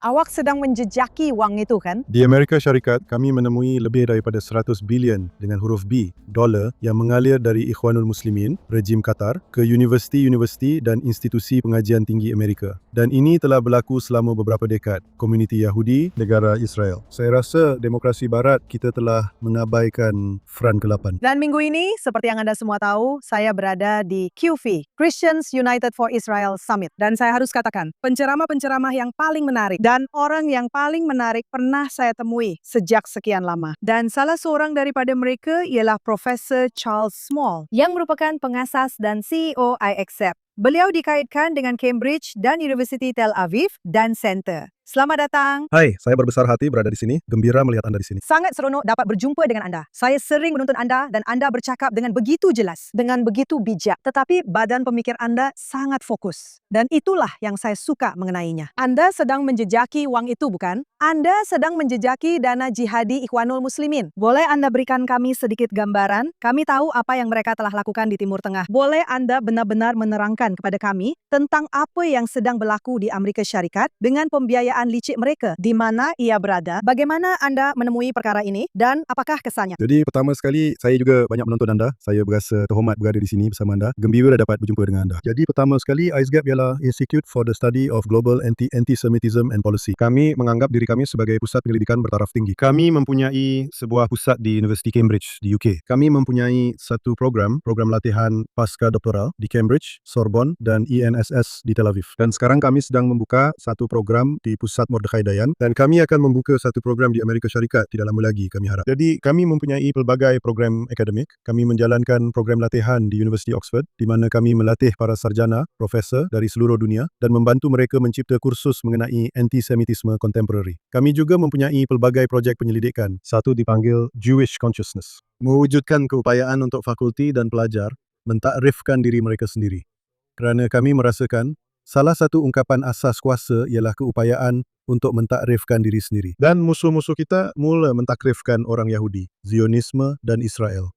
Awak sedang menjejaki wang itu kan? Di Amerika Syarikat, kami menemui lebih daripada 100 bilion dengan huruf B, dolar yang mengalir dari Ikhwanul Muslimin, rejim Qatar, ke universiti-universiti dan institusi pengajian tinggi Amerika. Dan ini telah berlaku selama beberapa dekad. Komuniti Yahudi, negara Israel. Saya rasa demokrasi Barat kita telah mengabaikan Front ke-8. Dan minggu ini, seperti yang Anda semua tahu, saya berada di QV, Christians United for Israel Summit. Dan saya harus katakan, penceramah-penceramah yang paling menarik dan orang yang paling menarik pernah saya temui sejak sekian lama. Dan salah seorang daripada mereka ialah Profesor Charles Small, yang merupakan pengasas dan CEO iAccept. Beliau dikaitkan dengan Cambridge dan University Tel Aviv dan Center. Selamat datang. Hai, saya berbesar hati berada di sini. Gembira melihat Anda di sini. Sangat seronok dapat berjumpa dengan anda. Saya sering menonton anda dan anda bercakap dengan begitu jelas, dengan begitu bijak. Tetapi badan pemikir anda sangat fokus. Dan itulah yang saya suka mengenainya. Anda sedang menjejaki wang itu, bukan? Anda sedang menjejaki dana jihadi Ikhwanul Muslimin. Boleh anda berikan kami sedikit gambaran? Kami tahu apa yang mereka telah lakukan di Timur Tengah. Boleh anda benar-benar menerangkan kepada kami tentang apa yang sedang berlaku di Amerika Syarikat dengan pembiayaan licik mereka, di mana ia berada, bagaimana anda menemui perkara ini, dan apakah kesannya? Jadi pertama sekali, saya juga banyak menonton anda. Saya berasa terhormat berada di sini bersama anda. Gembira dapat berjumpa dengan anda. Jadi pertama sekali, ISGAP ialah Institute for the Study of Global Anti-Semitism and Policy. Kami menganggap diri kami sebagai pusat penyelidikan bertaraf tinggi. Kami mempunyai sebuah pusat di Universiti Cambridge di UK. Kami mempunyai satu program latihan pasca doktoral di Cambridge, Sorbonne, dan INSS di Tel Aviv. Dan sekarang kami sedang membuka satu program di Pusat Mordechai Dayan, dan kami akan membuka satu program di Amerika Syarikat tidak lama lagi, kami harap. Jadi kami mempunyai pelbagai program akademik. Kami menjalankan program latihan di University Oxford, di mana kami melatih para sarjana, profesor dari seluruh dunia dan membantu mereka mencipta kursus mengenai antisemitisme kontemporari. Kami juga mempunyai pelbagai projek penyelidikan. Satu dipanggil Jewish Consciousness, mewujudkan keupayaan untuk fakulti dan pelajar mentakrifkan diri mereka sendiri. Kerana kami merasakan salah satu ungkapan asas kuasa ialah keupayaan untuk mentakrifkan diri sendiri. Dan musuh-musuh kita mula mentakrifkan orang Yahudi, Zionisme dan Israel.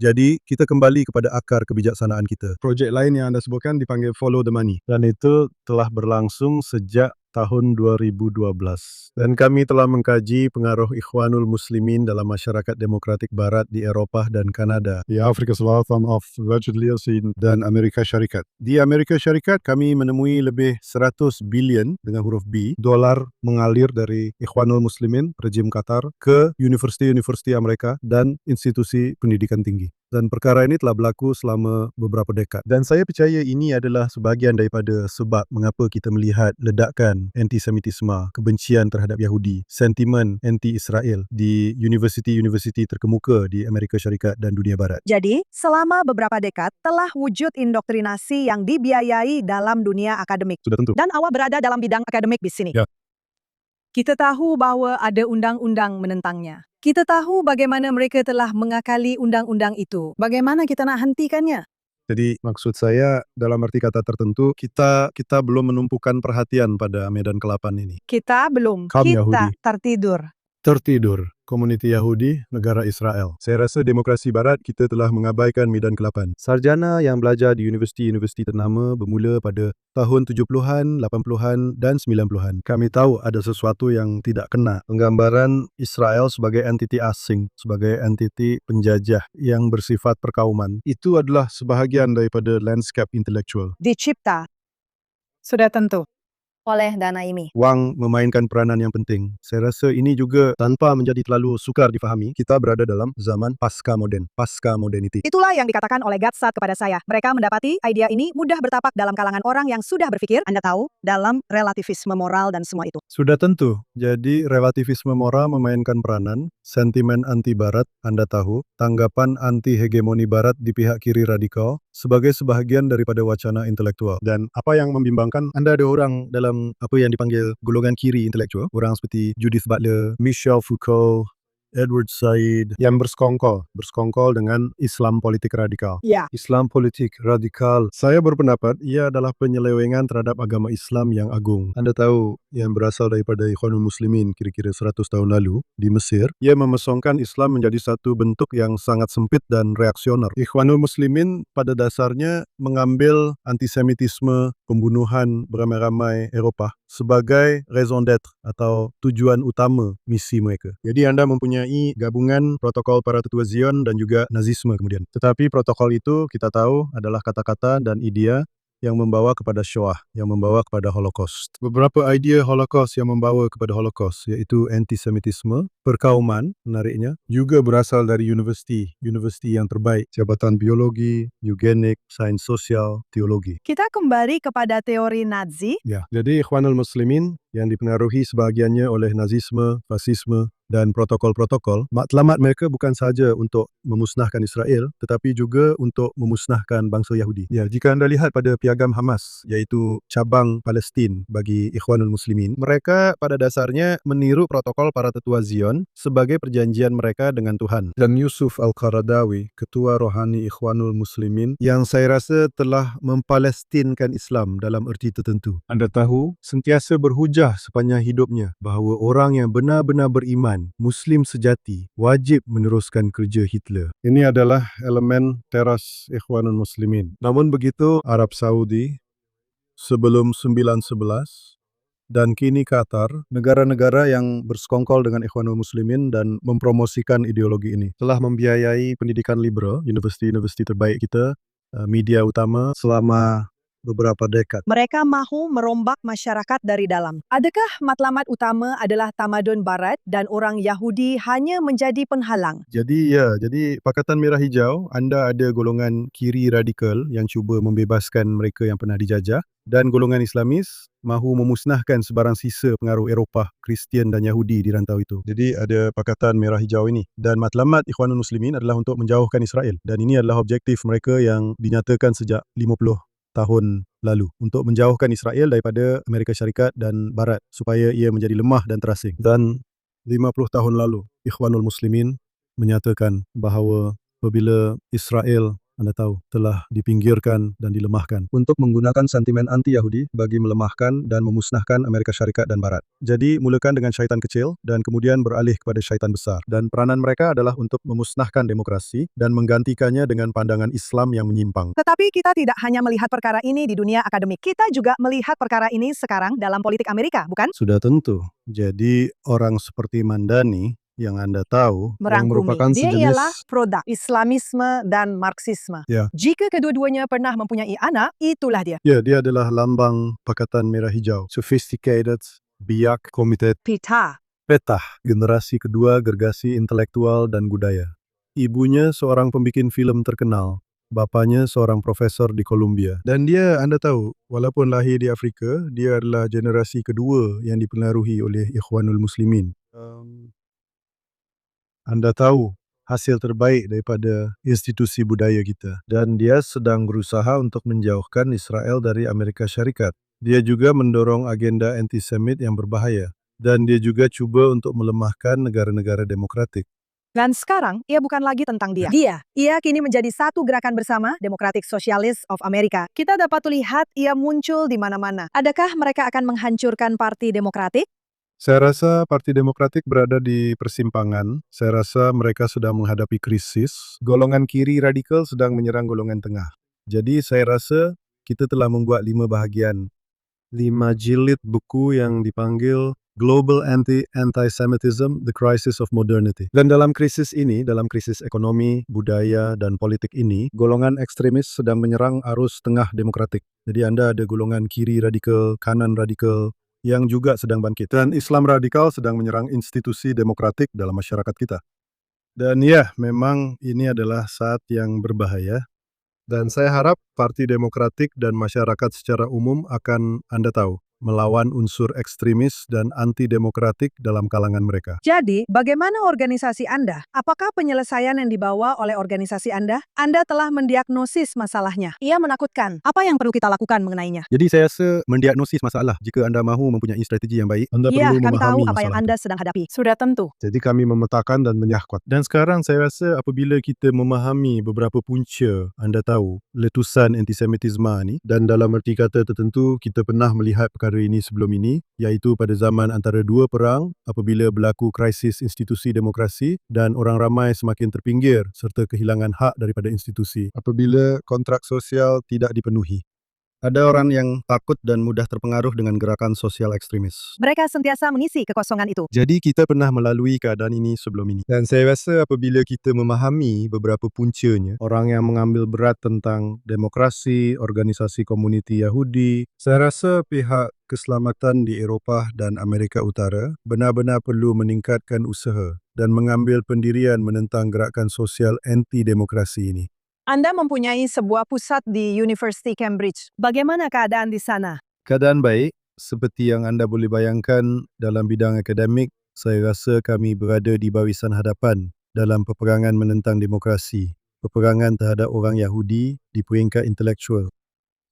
Jadi, kita kembali kepada akar kebijaksanaan kita. Projek lain yang anda sebutkan dipanggil Follow the Money. Dan itu telah berlangsung sejak tahun 2012. Dan kami telah mengkaji pengaruh Ikhwanul Muslimin dalam masyarakat demokratik Barat di Eropah dan Kanada, di Afrika Selatan, Virgin Liasin, dan Amerika Syarikat. Di Amerika Syarikat, kami menemui lebih 100 bilion dengan huruf B, dolar mengalir dari Ikhwanul Muslimin, rejim Qatar, ke universiti-universiti Amerika dan institusi pendidikan tinggi. Dan perkara ini telah berlaku selama beberapa dekad. Dan saya percaya ini adalah sebahagian daripada sebab mengapa kita melihat ledakan antisemitisme, kebencian terhadap Yahudi, sentimen anti-Israel di universiti-universiti terkemuka di Amerika Syarikat dan dunia Barat. Jadi, selama beberapa dekad telah wujud indoktrinasi yang dibiayai dalam dunia akademik. Sudah tentu. Dan awak berada dalam bidang akademik di sini. Ya. Kita tahu bahwa ada undang-undang menentangnya. Kita tahu bagaimana mereka telah mengakali undang-undang itu. Bagaimana kita nak hentikannya? Jadi maksud saya dalam arti kata tertentu, kita belum menumpukan perhatian pada medan ke-8 ini. Kita belum. Kaum Kita Yahudi. tertidur. Komuniti Yahudi, negara Israel. Saya rasa demokrasi Barat kita telah mengabaikan medan ke-8. Sarjana yang belajar di universiti-universiti ternama bermula pada tahun 70-an, 80-an dan 90-an. Kami tahu ada sesuatu yang tidak kena. Penggambaran Israel sebagai entiti asing, sebagai entiti penjajah yang bersifat perkauman. Itu adalah sebahagian daripada landscape intelektual. Dicipta. Sudah tentu. Oleh dana ini. Wang memainkan peranan yang penting. Saya rasa ini juga tanpa menjadi terlalu sukar difahami, kita berada dalam zaman pasca moden, pasca modernity. Itulah yang dikatakan oleh Gatsat kepada saya. Mereka mendapati idea ini mudah bertapak dalam kalangan orang yang sudah berpikir, Anda tahu, dalam relativisme moral dan semua itu. Sudah tentu. Jadi relativisme moral memainkan peranan, sentimen anti-Barat, Anda tahu, tanggapan anti-hegemoni Barat di pihak kiri radikal sebagai sebahagian daripada wacana intelektual. Dan apa yang membimbangkan, Anda ada orang dalam apa yang dipanggil golongan kiri intelektual, orang seperti Judith Butler, Michel Foucault, Edward Said yang bersekongkol dengan Islam politik radikal. Ya. Islam politik radikal. Saya berpendapat ia adalah penyelewengan terhadap agama Islam yang agung. Anda tahu yang berasal daripada Ikhwanul Muslimin kira-kira 100 tahun lalu di Mesir. Ia memesongkan Islam menjadi satu bentuk yang sangat sempit dan reaksioner. Ikhwanul Muslimin pada dasarnya mengambil antisemitisme, pembunuhan beramai-ramai Eropah sebagai raison d'être atau tujuan utama misi mereka. Jadi anda mempunyai gabungan protokol para tetua Zion dan juga Nazisme kemudian. Tetapi protokol itu kita tahu adalah kata-kata dan idea yang membawa kepada Shoah, yang membawa kepada Holocaust. Beberapa idea Holocaust yang membawa kepada Holocaust yaitu antisemitisme, perkauman menariknya, juga berasal dari universiti yang terbaik, jabatan biologi, eugenik, sains sosial, teologi. Kita kembali kepada teori Nazi. Ya, jadi Ikhwanul Muslimin yang dipengaruhi sebahagiannya oleh Nazisme, fasisme, dan protokol-protokol, matlamat mereka bukan sahaja untuk memusnahkan Israel, tetapi juga untuk memusnahkan bangsa Yahudi. Ya, jika anda lihat pada piagam Hamas, iaitu cabang Palestin bagi Ikhwanul Muslimin, mereka pada dasarnya meniru protokol para tetua Zion sebagai perjanjian mereka dengan Tuhan. Dan Yusuf Al-Qaradawi, ketua rohani Ikhwanul Muslimin, yang saya rasa telah mempalestinkan Islam dalam erti tertentu. Anda tahu, sentiasa berhujah sepanjang hidupnya bahawa orang yang benar-benar beriman, Muslim sejati, wajib meneruskan kerja Hitler. Ini adalah elemen teras Ikhwanul Muslimin. Namun begitu, Arab Saudi sebelum 9/11 dan kini Qatar, negara-negara yang bersekongkol dengan Ikhwanul Muslimin dan mempromosikan ideologi ini, telah membiayai pendidikan liberal, universiti-universiti terbaik kita, media utama selama beberapa dekad. Mereka mahu merombak masyarakat dari dalam. Adakah matlamat utama adalah tamadun barat dan orang Yahudi hanya menjadi penghalang? Jadi Pakatan Merah Hijau, anda ada golongan kiri radikal yang cuba membebaskan mereka yang pernah dijajah, dan golongan Islamis mahu memusnahkan sebarang sisa pengaruh Eropah, Kristian dan Yahudi di rantau itu. Jadi ada Pakatan Merah Hijau ini. Dan matlamat Ikhwanul Muslimin adalah untuk menjauhkan Israel. Dan ini adalah objektif mereka yang dinyatakan sejak 50 tahun lalu, untuk menjauhkan Israel daripada Amerika Syarikat dan Barat supaya ia menjadi lemah dan terasing. Dan 50 tahun lalu, Ikhwanul Muslimin menyatakan bahawa apabila Israel, anda tahu, telah dipinggirkan dan dilemahkan untuk menggunakan sentimen anti-Yahudi bagi melemahkan dan memusnahkan Amerika Syarikat dan Barat. Jadi mulakan dengan syaitan kecil dan kemudian beralih kepada syaitan besar. Dan peranan mereka adalah untuk memusnahkan demokrasi dan menggantikannya dengan pandangan Islam yang menyimpang. Tetapi kita tidak hanya melihat perkara ini di dunia akademik. Kita juga melihat perkara ini sekarang dalam politik Amerika, bukan? Sudah tentu. Jadi orang seperti Mandani yang anda tahu, yang merupakan Dia sejenis ialah produk Islamisme dan Marxisme. Ya. Jika kedua-duanya pernah mempunyai anak, itulah dia. Ya, dia adalah lambang Pakatan Merah Hijau. Sophisticated, biak, committed, Pita. petah, generasi kedua gergasi intelektual dan budaya. Ibunya seorang pembikin film terkenal, bapaknya seorang profesor di Columbia. Dan dia, anda tahu, walaupun lahir di Afrika, dia adalah generasi kedua yang dipengaruhi oleh Ikhwanul Muslimin. Anda tahu hasil terbaik daripada institusi budaya kita. Dan dia sedang berusaha untuk menjauhkan Israel dari Amerika Syarikat. Dia juga mendorong agenda antisemit yang berbahaya. Dan dia juga cuba untuk melemahkan negara-negara demokratik. Dan sekarang, ia bukan lagi tentang dia. Ia kini menjadi satu gerakan bersama, Democratic Socialists of America. Kita dapat lihat ia muncul di mana-mana. Adakah mereka akan menghancurkan Parti Demokratik? Saya rasa Parti Demokratik berada di persimpangan. Saya rasa mereka sedang menghadapi krisis. Golongan kiri radikal sedang menyerang golongan tengah. Jadi saya rasa kita telah membuat 5 bahagian. 5 jilid buku yang dipanggil Global Anti-Semitism, The Crisis of Modernity. Dan dalam krisis ini, dalam krisis ekonomi, budaya, dan politik ini, golongan ekstremis sedang menyerang arus tengah demokratik. Jadi anda ada golongan kiri radikal, kanan radikal, yang juga sedang bangkit. Dan Islam radikal sedang menyerang institusi demokratik dalam masyarakat kita. Dan ya, memang ini adalah saat yang berbahaya. Dan saya harap Parti Demokratik dan masyarakat secara umum akan, anda tahu, melawan unsur ekstremis dan anti-demokratik dalam kalangan mereka. Jadi, bagaimana organisasi Anda? Apakah penyelesaian yang dibawa oleh organisasi Anda? Anda telah mendiagnosis masalahnya. Ia menakutkan. Apa yang perlu kita lakukan mengenainya? Jadi saya rasa mendiagnosis masalah. Jika Anda mahu mempunyai strategi yang baik, Anda Ya, perlu kami tahu memahami apa yang masalah Anda itu. sedang hadapi. Sudah tentu. Jadi kami memetakan dan menyahkwat. Dan sekarang saya rasa apabila kita memahami beberapa punca, Anda tahu, letusan antisemitisme ni, dan dalam erti kata tertentu, kita pernah melihat perkara ini sebelum ini, iaitu pada zaman antara dua perang, apabila berlaku krisis institusi demokrasi dan orang ramai semakin terpinggir serta kehilangan hak daripada institusi. Apabila kontrak sosial tidak dipenuhi. Ada orang yang takut dan mudah terpengaruh dengan gerakan sosial ekstremis. Mereka sentiasa mengisi kekosongan itu. Jadi kita pernah melalui keadaan ini sebelum ini. Dan saya rasa apabila kita memahami beberapa puncanya, orang yang mengambil berat tentang demokrasi, organisasi komuniti Yahudi, saya rasa pihak keselamatan di Eropah dan Amerika Utara benar-benar perlu meningkatkan usaha dan mengambil pendirian menentang gerakan sosial anti-demokrasi ini. Anda mempunyai sebuah pusat di University Cambridge. Bagaimana keadaan di sana? Keadaan baik, seperti yang anda boleh bayangkan dalam bidang akademik, saya rasa kami berada di barisan hadapan dalam peperangan menentang demokrasi, peperangan terhadap orang Yahudi di peringkat intelektual.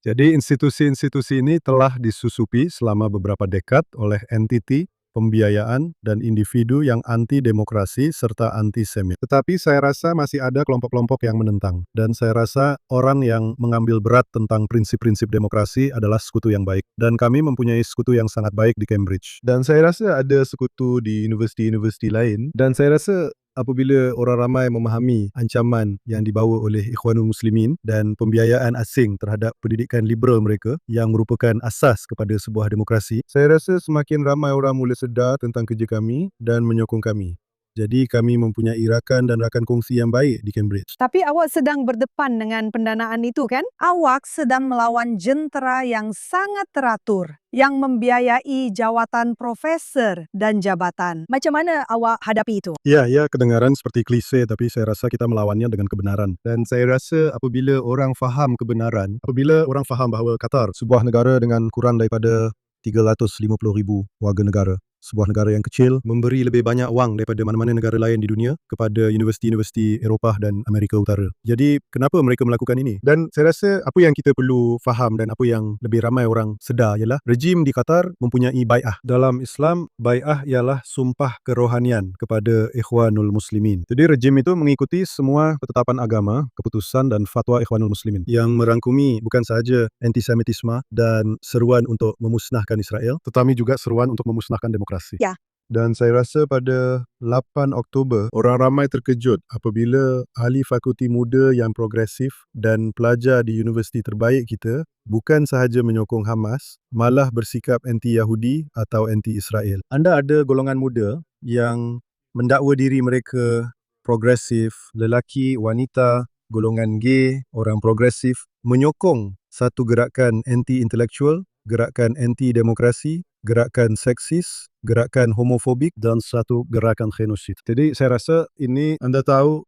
Jadi institusi-institusi ini telah disusupi selama beberapa dekad oleh entiti, pembiayaan, dan individu yang anti-demokrasi serta anti-semit. Tetapi saya rasa masih ada kelompok-kelompok yang menentang. Dan saya rasa orang yang mengambil berat tentang prinsip-prinsip demokrasi adalah sekutu yang baik. Dan kami mempunyai sekutu yang sangat baik di Cambridge. Dan saya rasa ada sekutu di universiti-universiti lain. Dan saya rasa apabila orang ramai memahami ancaman yang dibawa oleh Ikhwanul Muslimin dan pembiayaan asing terhadap pendidikan liberal mereka yang merupakan asas kepada sebuah demokrasi, saya rasa semakin ramai orang mula sedar tentang kerja kami dan menyokong kami. Jadi kami mempunyai rakan dan rakan kongsi yang baik di Cambridge. Tapi awak sedang berdepan dengan pendanaan itu kan? Awak sedang melawan jentera yang sangat teratur, yang membiayai jawatan profesor dan jabatan. Macam mana awak hadapi itu? Ya, kedengaran seperti klise, tapi saya rasa kita melawannya dengan kebenaran. Dan saya rasa apabila orang faham kebenaran, apabila orang faham bahawa Qatar, sebuah negara dengan kurang daripada 350,000 warga negara, sebuah negara yang kecil, memberi lebih banyak wang daripada mana-mana negara lain di dunia kepada universiti-universiti Eropah dan Amerika Utara. Jadi, kenapa mereka melakukan ini? Dan saya rasa apa yang kita perlu faham dan apa yang lebih ramai orang sedar ialah rejim di Qatar mempunyai bai'ah. Dalam Islam, bai'ah ialah sumpah kerohanian kepada Ikhwanul Muslimin. Jadi, rejim itu mengikuti semua ketetapan agama, keputusan dan fatwa Ikhwanul Muslimin yang merangkumi bukan sahaja antisemitisme dan seruan untuk memusnahkan Israel, tetapi juga seruan untuk memusnahkan demokrasi. Ya. Dan saya rasa pada 8 Oktober, orang ramai terkejut apabila ahli fakulti muda yang progresif dan pelajar di universiti terbaik kita bukan sahaja menyokong Hamas, malah bersikap anti-Yahudi atau anti-Israel. Anda ada golongan muda yang mendakwa diri mereka progresif, lelaki, wanita, golongan gay, orang progresif, menyokong satu gerakan anti-intelektual, gerakan anti-demokrasi, gerakan seksis, gerakan homofobik dan satu gerakan genosid. Jadi saya rasa ini Anda tahu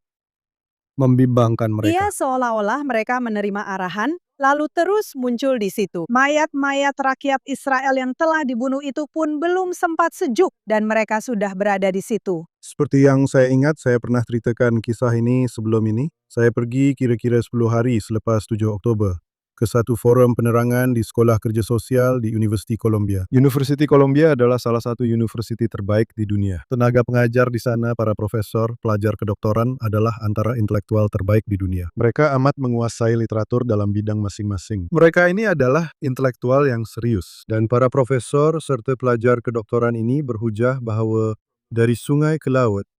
membimbangkan mereka. Ia seolah-olah mereka menerima arahan, lalu terus muncul di situ. Mayat-mayat rakyat Israel yang telah dibunuh itu pun belum sempat sejuk dan mereka sudah berada di situ. Seperti yang saya ingat, saya pernah ceritakan kisah ini sebelum ini. Saya pergi kira-kira 10 hari selepas 7 Oktober ke satu forum penerangan di Sekolah Kerja Sosial di Universiti Columbia. Universiti Columbia adalah salah satu universiti terbaik di dunia. Tenaga pengajar di sana, para profesor, pelajar kedoktoran adalah antara intelektual terbaik di dunia. Mereka amat menguasai literatur dalam bidang masing-masing. Mereka ini adalah intelektual yang serius. Dan para profesor serta pelajar kedoktoran ini berhujah bahawa dari sungai ke laut,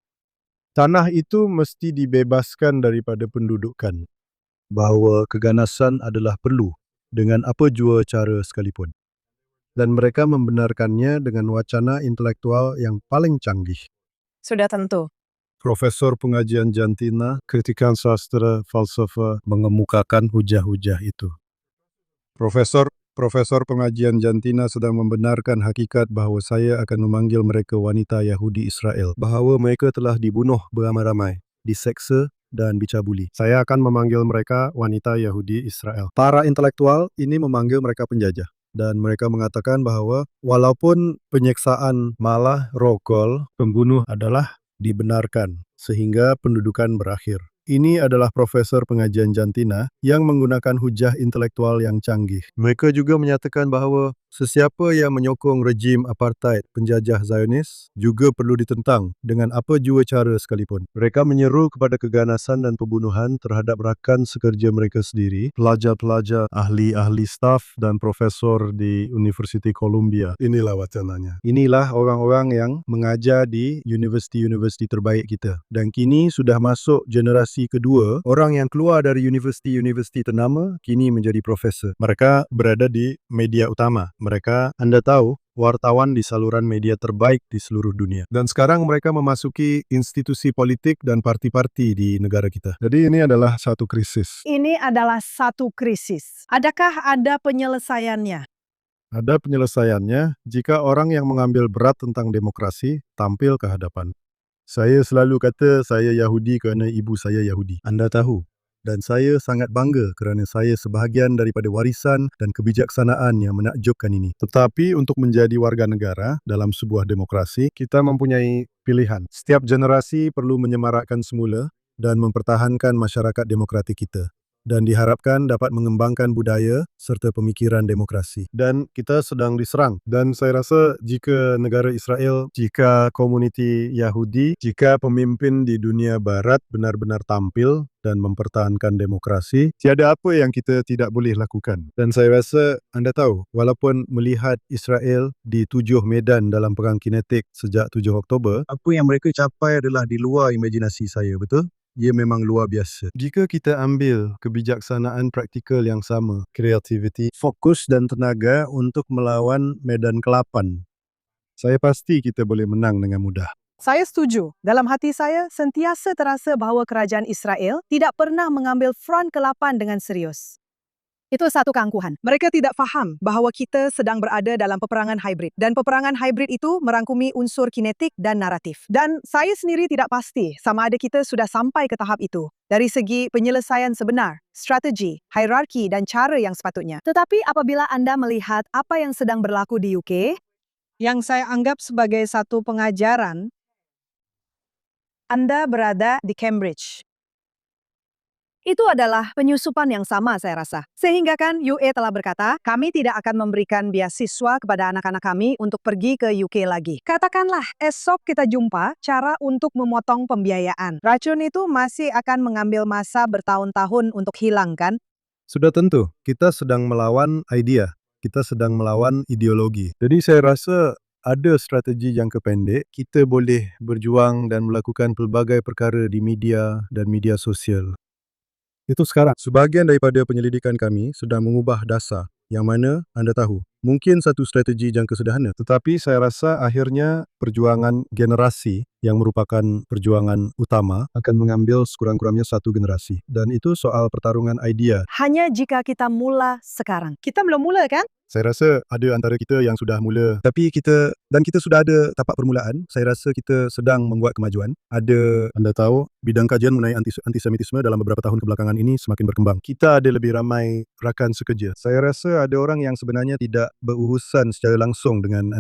tanah itu mesti dibebaskan daripada pendudukan. Bahawa keganasan adalah perlu dengan apa jua cara sekalipun. Dan mereka membenarkannya dengan wacana intelektual yang paling canggih. Sudah tentu. Profesor pengajian jantina, kritikan sastra, falsafah mengemukakan hujah-hujah itu. Profesor pengajian jantina sedang membenarkan hakikat bahawa saya akan memanggil mereka wanita Yahudi Israel. Bahawa mereka telah dibunuh beramai-ramai, diseksa, dan dicabuli. Saya akan memanggil mereka wanita Yahudi Israel. Para intelektual ini memanggil mereka penjajah. Dan mereka mengatakan bahawa walaupun penyiksaan malah rokol, pembunuh adalah dibenarkan sehingga pendudukan berakhir. Ini adalah profesor pengajian jantina yang menggunakan hujah intelektual yang canggih. Mereka juga menyatakan bahawa sesiapa yang menyokong rejim apartheid penjajah Zionis juga perlu ditentang dengan apa jua cara sekalipun. Mereka menyeru kepada keganasan dan pembunuhan terhadap rakan sekerja mereka sendiri, pelajar-pelajar, ahli-ahli staf dan profesor di Universiti Columbia. Inilah wacananya. Inilah orang-orang yang mengajar di universiti-universiti terbaik kita. Dan kini sudah masuk generasi kedua, orang yang keluar dari universiti-universiti ternama kini menjadi profesor. Mereka berada di media utama. Mereka, anda tahu, wartawan di saluran media terbaik di seluruh dunia. Dan sekarang mereka memasuki institusi politik dan parti-parti di negara kita. Jadi ini adalah satu krisis. Ini adalah satu krisis. Adakah ada penyelesaiannya? Ada penyelesaiannya jika orang yang mengambil berat tentang demokrasi tampil ke hadapan. Saya selalu kata saya Yahudi kerana ibu saya Yahudi. Anda tahu. Dan saya sangat bangga kerana saya sebahagian daripada warisan dan kebijaksanaan yang menakjubkan ini. Tetapi untuk menjadi warga negara dalam sebuah demokrasi, kita mempunyai pilihan. Setiap generasi perlu menyemarakkan semula dan mempertahankan masyarakat demokratik kita. Dan diharapkan dapat mengembangkan budaya serta pemikiran demokrasi. Dan kita sedang diserang. Dan saya rasa jika negara Israel, jika komuniti Yahudi, jika pemimpin di dunia barat benar-benar tampil dan mempertahankan demokrasi, tiada apa yang kita tidak boleh lakukan. Dan saya rasa anda tahu, walaupun melihat Israel di 7 medan dalam perang kinetik sejak 7 Oktober, apa yang mereka capai adalah di luar imajinasi saya, betul? Ia memang luar biasa. Jika kita ambil kebijaksanaan praktikal yang sama, kreativiti, fokus dan tenaga untuk melawan medan ke-8, saya pasti kita boleh menang dengan mudah. Saya setuju. Dalam hati saya, sentiasa terasa bahawa kerajaan Israel tidak pernah mengambil front ke-8 dengan serius. Itu satu keangkuhan. Mereka tidak faham bahawa kita sedang berada dalam peperangan hybrid. Dan peperangan hybrid itu merangkumi unsur kinetik dan naratif. Dan saya sendiri tidak pasti sama ada kita sudah sampai ke tahap itu. Dari segi penyelesaian sebenar, strategi, hierarki dan cara yang sepatutnya. Tetapi apabila anda melihat apa yang sedang berlaku di UK, yang saya anggap sebagai satu pengajaran, anda berada di Cambridge. Itu adalah penyusupan yang sama saya rasa. Sehingga kan UA telah berkata, kami tidak akan memberikan beasiswa kepada anak-anak kami untuk pergi ke UK lagi. Katakanlah esok kita jumpa cara untuk memotong pembiayaan. Racun itu masih akan mengambil masa bertahun-tahun untuk hilang kan? Sudah tentu, kita sedang melawan idea. Kita sedang melawan ideologi. Jadi saya rasa ada strategi jangka pendek. Kita boleh berjuang dan melakukan pelbagai perkara di media dan media sosial. Itu sekarang. Sebahagian daripada penyelidikan kami sedang mengubah dasar yang mana anda tahu. Mungkin satu strategi jangka sederhana. Tetapi saya rasa akhirnya perjuangan generasi yang merupakan perjuangan utama akan mengambil sekurang-kurangnya satu generasi. Dan itu soal pertarungan idea. Hanya jika kita mula sekarang. Kita belum mula kan? Saya rasa ada antara kita yang sudah mula. Tapi kita sudah ada tapak permulaan. Saya rasa kita sedang membuat kemajuan. Ada, anda tahu, bidang kajian mengenai antisemitisme dalam beberapa tahun kebelakangan ini semakin berkembang. Kita ada lebih ramai rakan sekerja. Saya rasa ada orang yang sebenarnya tidak berurusan secara langsung dengan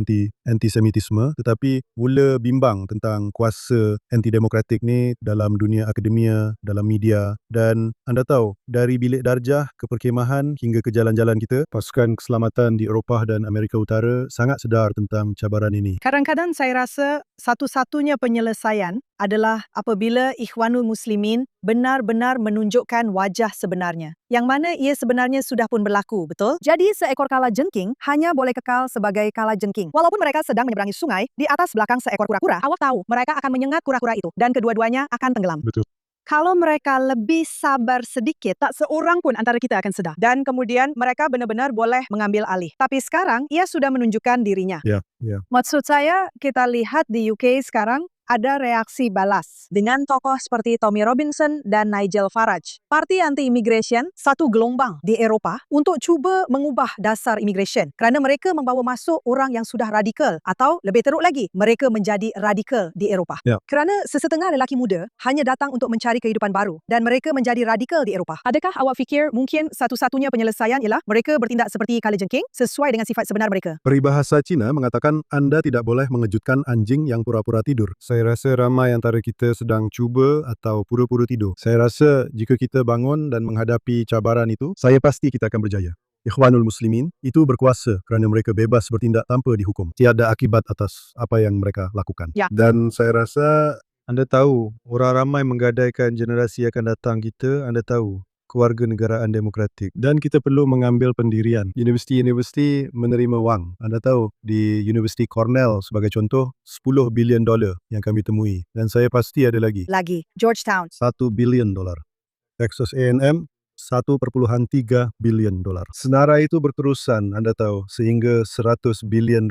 antisemitisme, tetapi mula bimbang tentang kuasa antidemokratik ni dalam dunia akademia, dalam media. Dan anda tahu, dari bilik darjah ke perkhemahan hingga ke jalan-jalan kita, pasukan keselamatan di Eropah dan Amerika Utara sangat sedar tentang cabaran ini. Kadang-kadang saya rasa satu-satunya penyelesaian adalah apabila Ikhwanul Muslimin benar-benar menunjukkan wajah sebenarnya. Yang mana ia sebenarnya sudah pun berlaku, betul? Jadi seekor kalajengking hanya boleh kekal sebagai kalajengking. Walaupun mereka sedang menyeberangi sungai, di atas belakang seekor kura-kura, awak tahu mereka akan menyengat kura-kura itu. Dan kedua-duanya akan tenggelam. Betul. Kalau mereka lebih sabar sedikit, tak seorang pun antara kita akan sedar. Dan kemudian mereka benar-benar boleh mengambil alih. Tapi sekarang, ia sudah menunjukkan dirinya. Ya. Maksud saya, kita lihat di UK sekarang, ada reaksi balas dengan tokoh seperti Tommy Robinson dan Nigel Farage. Parti anti-immigration satu gelombang di Eropah untuk cuba mengubah dasar immigration kerana mereka membawa masuk orang yang sudah radikal atau lebih teruk lagi, mereka menjadi radikal di Eropah. Ya. Kerana sesetengah lelaki muda hanya datang untuk mencari kehidupan baru dan mereka menjadi radikal di Eropah. Adakah awak fikir mungkin satu-satunya penyelesaian ialah mereka bertindak seperti kalajengking sesuai dengan sifat sebenar mereka? Peribahasa Cina mengatakan Anda tidak boleh mengejutkan anjing yang pura-pura tidur. Saya rasa ramai antara kita sedang cuba atau pura-pura tidur. Saya rasa jika kita bangun dan menghadapi cabaran itu, saya pasti kita akan berjaya. Ikhwanul Muslimin itu berkuasa kerana mereka bebas bertindak tanpa dihukum. Tiada akibat atas apa yang mereka lakukan. Ya. Dan saya rasa anda tahu, orang ramai menggadaikan generasi akan datang kita, anda tahu, kewarganegaraan demokratik. Dan kita perlu mengambil pendirian. Universiti-universiti menerima wang. Anda tahu, di Universiti Cornell sebagai contoh, $10 bilion yang kami temui. Dan saya pasti ada lagi. Georgetown. $1 bilion. Texas A&M, $1.3 bilion. Senarai itu berterusan, anda tahu, sehingga $100 bilion.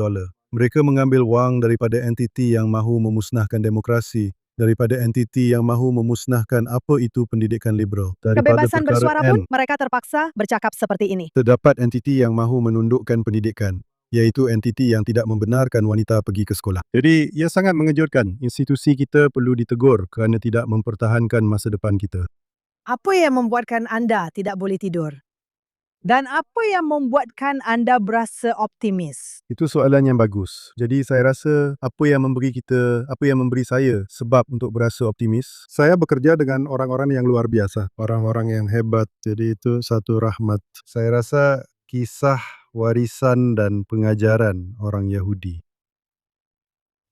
Mereka mengambil wang daripada entiti yang mahu memusnahkan demokrasi, daripada entiti yang mahu memusnahkan apa itu pendidikan liberal. Daripada Kebebasan perkara bersuara N, pun mereka terpaksa bercakap seperti ini. terdapat entiti yang mahu menundukkan pendidikan, iaitu entiti yang tidak membenarkan wanita pergi ke sekolah. Jadi, ia sangat mengejutkan. Institusi kita perlu ditegur kerana tidak mempertahankan masa depan kita. Apa yang membuatkan anda tidak boleh tidur? Dan apa yang membuatkan anda berasa optimis? Itu soalan yang bagus. Jadi saya rasa apa yang memberi saya sebab untuk berasa optimis. Saya bekerja dengan orang-orang yang luar biasa, orang-orang yang hebat. Jadi itu satu rahmat. Saya rasa kisah warisan dan pengajaran orang Yahudi.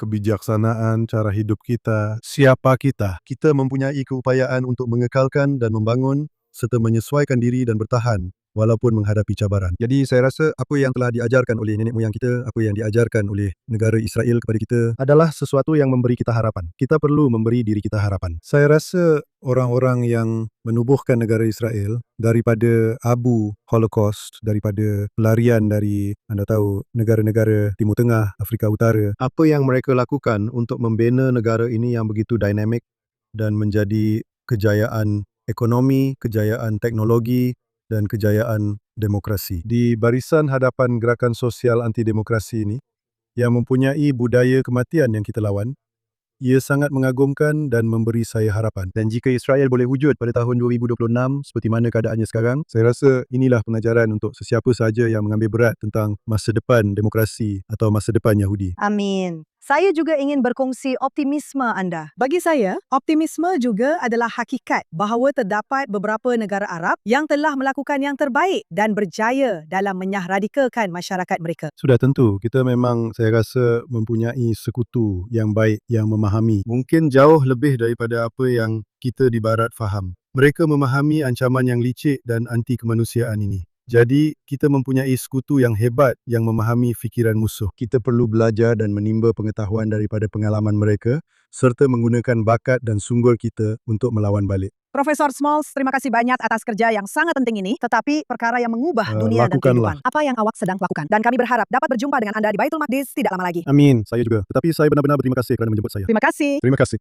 Kebijaksanaan, cara hidup kita, siapa kita. Kita mempunyai keupayaan untuk mengekalkan dan membangun serta menyesuaikan diri dan bertahan walaupun menghadapi cabaran. Jadi saya rasa apa yang telah diajarkan oleh nenek moyang kita, apa yang diajarkan oleh negara Israel kepada kita adalah sesuatu yang memberi kita harapan. Kita perlu memberi diri kita harapan. Saya rasa orang-orang yang menubuhkan negara Israel daripada abu Holocaust, daripada pelarian dari, anda tahu, negara-negara Timur Tengah, Afrika Utara, apa yang mereka lakukan untuk membina negara ini yang begitu dinamik dan menjadi kejayaan ekonomi, kejayaan teknologi, dan kejayaan demokrasi. Di barisan hadapan gerakan sosial anti-demokrasi ini, yang mempunyai budaya kematian yang kita lawan, ia sangat mengagumkan dan memberi saya harapan. Dan jika Israel boleh wujud pada tahun 2026 seperti mana keadaannya sekarang, saya rasa inilah pengajaran untuk sesiapa sahaja yang mengambil berat tentang masa depan demokrasi atau masa depan Yahudi. Amin. Saya juga ingin berkongsi optimisme anda. Bagi saya, optimisme juga adalah hakikat bahawa terdapat beberapa negara Arab yang telah melakukan yang terbaik dan berjaya dalam menyahradikalkan masyarakat mereka. Sudah tentu, kita memang saya rasa mempunyai sekutu yang baik yang memahami. Mungkin jauh lebih daripada apa yang kita di Barat faham. Mereka memahami ancaman yang licik dan anti kemanusiaan ini. Jadi, kita mempunyai sekutu yang hebat yang memahami fikiran musuh. Kita perlu belajar dan menimba pengetahuan daripada pengalaman mereka serta menggunakan bakat dan sumber kita untuk melawan balik. Profesor Smalls, terima kasih banyak atas kerja yang sangat penting ini, tetapi perkara yang mengubah dunia dan Lakukanlah. kehidupan. Apa yang awak sedang lakukan? Dan kami berharap dapat berjumpa dengan anda di Baitul Maqdis tidak lama lagi. Amin, saya juga. Tetapi saya benar-benar berterima kasih kerana menjemput saya. Terima kasih. Terima kasih.